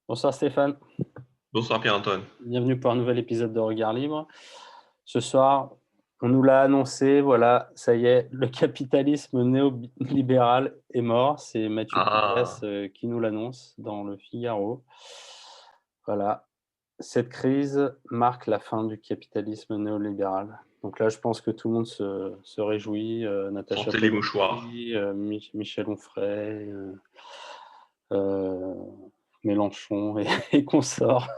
Bonsoir Stéphane, Bonsoir Pierre-Antoine. bienvenue pour un nouvel épisode de Regard Libre. Ce soir, on nous l'a annoncé, voilà, ça y est, le capitalisme néolibéral est mort. C'est Mathieu Pigasse Ah, qui nous l'annonce dans le Figaro. Voilà, cette crise marque la fin du capitalisme néolibéral. Donc là, je pense que tout le monde se réjouit. Natacha sortez les mouchoirs. Polony, Michel Onfray, euh, Mélenchon et, et consorts.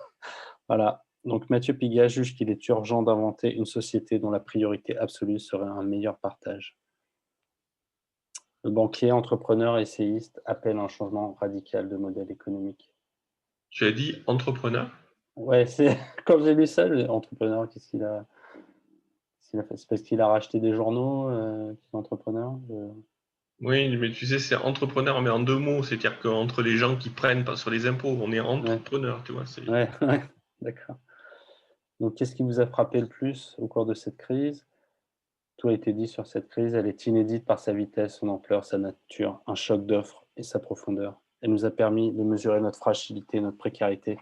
Voilà. Donc Mathieu Pigalle juge qu'il est urgent d'inventer une société dont la priorité absolue serait un meilleur partage. Le banquier, entrepreneur et essayiste appelle un changement radical de modèle économique. Tu as dit entrepreneur? Ouais, c'est quand j'ai lu ça, entrepreneur, qu'est-ce qu'il a fait? C'est parce qu'il a racheté des journaux, qu'il est entrepreneur. Oui, mais tu sais, c'est entrepreneur, mais en deux mots. C'est-à-dire qu'entre les gens qui prennent pas sur les impôts, on est Ouais, entrepreneur, tu vois. ouais, ouais, d'accord. Donc, qu'est-ce qui vous a frappé le plus au cours de cette crise? Tout a été dit sur cette crise. Elle est inédite par sa vitesse, son ampleur, sa nature, un choc d'offres et sa profondeur. Elle nous a permis de mesurer notre fragilité, notre précarité.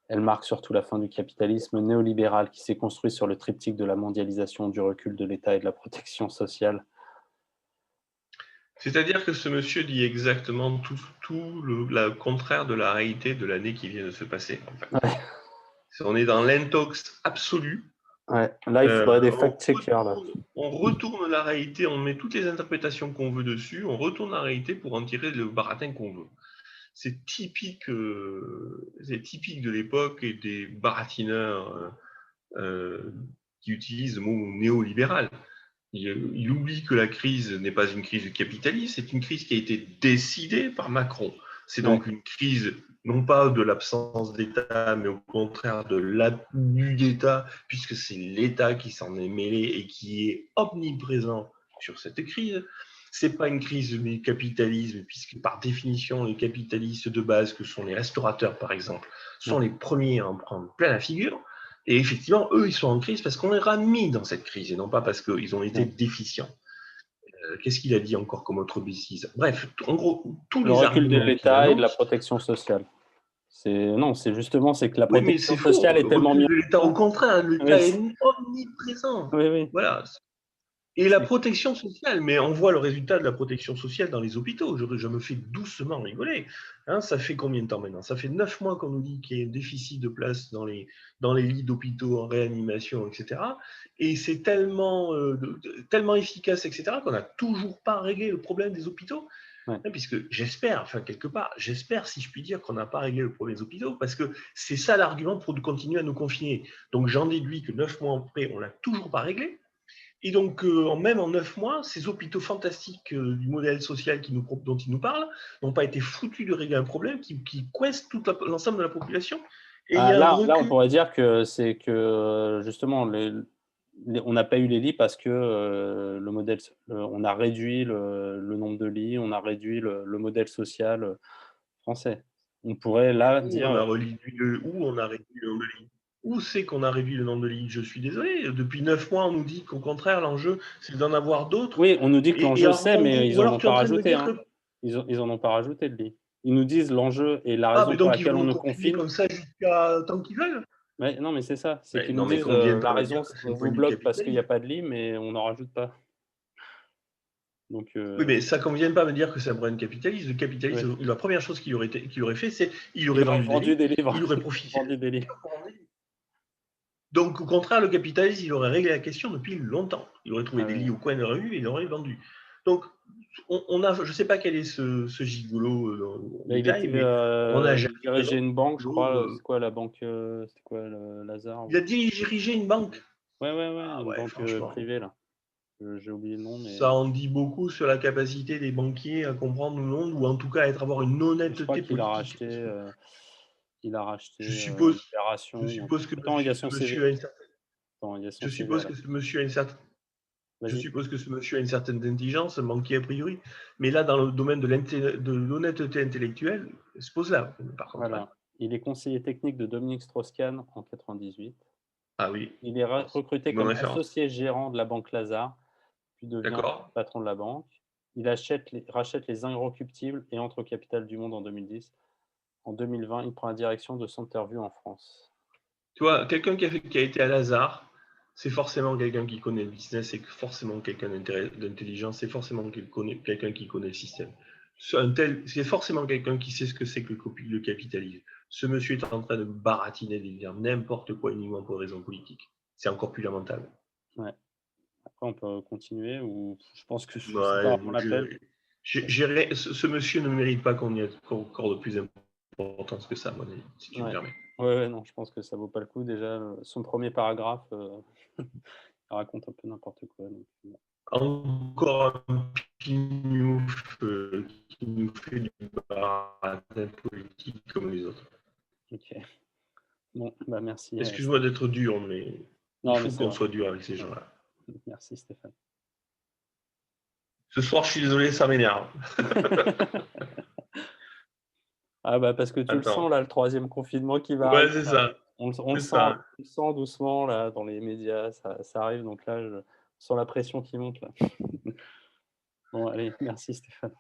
Elle marque surtout la fin du capitalisme néolibéral qui s'est construit sur le triptyque de la mondialisation, du recul de l'État et de la protection sociale. C'est-à-dire que ce monsieur dit exactement tout le contraire de la réalité de l'année qui vient de se passer, en fait. Ouais, On est dans l'intox absolu. ouais. Là, il Euh, faudrait des on, fact-checkers. Là. on retourne la réalité, on met toutes les interprétations qu'on veut dessus, on retourne la réalité pour en tirer le baratin qu'on veut. C'est typique de l'époque et des baratineurs qui utilisent le mot néolibéral. Il oublie que la crise n'est pas une crise du capitalisme, c'est une crise qui a été décidée par Macron. C'est Ouais, donc une crise non pas de l'absence d'État, mais au contraire de l'abus d'État, puisque c'est l'État qui s'en est mêlé et qui est omniprésent sur cette crise. C'est pas une crise du capitalisme, puisque par définition, les capitalistes de base, que sont les restaurateurs par exemple, ouais. sont les premiers à en prendre plein la figure. Et effectivement, eux, ils sont en crise parce qu'on les a mis dans cette crise et non pas parce qu'ils ont été Ouais. déficients. Qu'est-ce qu'il a dit encore comme autre bêtise? Bref, en gros, tous Le les recul de arguments qu'il l'État et de la annonce. protection sociale. Non, c'est justement c'est que la Oui, mais protection c'est sociale faux. est Le tellement mise recul de l'État, en au avant. contraire, Oui, l'État est omniprésent. oui, oui. Voilà. Et la C'est- protection sociale, mais on voit le résultat de la protection sociale dans les hôpitaux. Je me fais doucement rigoler. Hein, ça fait combien de temps maintenant? Ça fait 9 mois qu'on nous dit qu'il y a un déficit de place dans les lits d'hôpitaux en réanimation, etc. Et c'est tellement efficace, etc., qu'on n'a toujours pas réglé le problème des hôpitaux. ouais. Hein, puisque j'espère, enfin quelque part, j'espère, si je puis dire, qu'on n'a pas réglé le problème des hôpitaux, parce que c'est ça l'argument pour continuer à nous confiner. Donc j'en déduis que 9 mois après, on l'a toujours pas réglé. Et donc, même en 9 mois, ces hôpitaux fantastiques du modèle social dont il nous parle n'ont pas été foutus de régler un problème qui coince l'ensemble de la population. Et il y Ah, a un là, on recul. pourrait dire que c'est que justement, on n'a pas eu les lits parce que on a réduit le nombre de lits, on a réduit le modèle social français. On pourrait là Où dire, on a réduit où on a réduit le nombre de lits. Où c'est qu'on a réduit le nombre de lits? Je suis désolé. Depuis 9 mois, on nous dit qu'au contraire, l'enjeu, c'est d'en avoir d'autres. oui, on nous dit que Et l'enjeu alors, c'est, mais ils ou en alors ont tu es pas en train de me rajouté, dire hein. que. Ils en ont pas rajouté de lits. Ils nous disent l'enjeu et la Ah, raison mais pour donc ils laquelle vont on nous nous confiner confine. comme ça jusqu'à tant qu'ils veulent. Ouais, non, mais c'est ça, c'est Ouais, qu'ils nous non, mais disent qu'on vienne la pas me raison, dire que c'est on le point vous de vue bloque parce qu'il n'y a capitalisme. pas de lit, mais on n'en rajoute pas. Donc, Oui, mais ça, qu'on vienne pas me dire que c'est un problème capitaliste. Le ouais. capitalisme, la première chose qu'il aurait fait, c'est il Il aurait aurait vendu des vendu lits, des livres. il aurait Il aurait profité. vendu des livres. Donc, au contraire, le capitalisme, il aurait réglé la question depuis longtemps. Il aurait trouvé Ah des ouais. lits au coin de la rue et il aurait vendu. Donc, je ne sais pas quel est ce gigolo en Là, détail, mais on n'a il jamais dirigeait vraiment une banque, je gigolo, crois. C'est quoi la banque? C'était quoi, Lazare? il a dirigé une banque. Ouais, ouais, ouais, Ah une ouais, banque franchement. privée, là. J'ai oublié le nom, mais Ça en dit beaucoup sur la capacité des banquiers à comprendre le monde ou en tout cas à avoir une je crois honnêteté qu'il a politique. racheté, Je une suppose, opération. je Ou un truc. suppose que Attends, il y a ce son CV. monsieur a une certaine, Attends, il y a son je CV, suppose là. que ce monsieur a une certaine, je Vas-y. suppose que ce monsieur a une certaine intelligence, un banquier a priori, mais là, dans le domaine de l'honnêteté intellectuelle, se pose là, par contre. Hein. Voilà. Il est conseiller technique de Dominique Strauss-Kahn en 98. Ah oui, Il est recruté une bonne comme référence. associé gérant de la banque Lazare, puis devient D'accord. patron de la banque. Il rachète les Inrecuptibles et entre au capital du Monde en 2010. En 2020, il prend la direction de Centerview en France. Tu vois, quelqu'un qui a été à Lazare, c'est forcément quelqu'un qui connaît le business, c'est forcément quelqu'un d'intelligent, c'est forcément quelqu'un qui connaît le système. C'est forcément quelqu'un qui sait ce que c'est que le capitalisme. Ce monsieur est en train de baratiner, de dire n'importe quoi uniquement pour des raisons politiques. C'est encore plus lamentable. Ouais. Après, on peut continuer ou je pense que c'est pas Ouais, vraiment l'appel. ce monsieur ne mérite pas qu'on y accorde plus d'importance que ça, à mon avis, si tu me Ouais. permets. Ouais, non, je pense que ça vaut pas le coup. Déjà, son premier paragraphe, il raconte un peu n'importe quoi. Donc, bon. Encore un pignouf qui nous fait du baratin politique comme les autres. Ok. Bon, bah merci. Excuse-moi d'être dur, mais il Non, mais faut c'est qu'on vrai. soit dur avec ces gens-là. Merci Stéphane. Ce soir, je suis désolé, ça m'énerve. Ah bah parce que tu le sens Attends. là, le troisième confinement qui va Ouais, arriver. c'est Là. ça. On C'est ça. le sent doucement là dans les médias, ça arrive. Donc là, je sens la pression qui monte là. Bon, allez, merci Stéphane.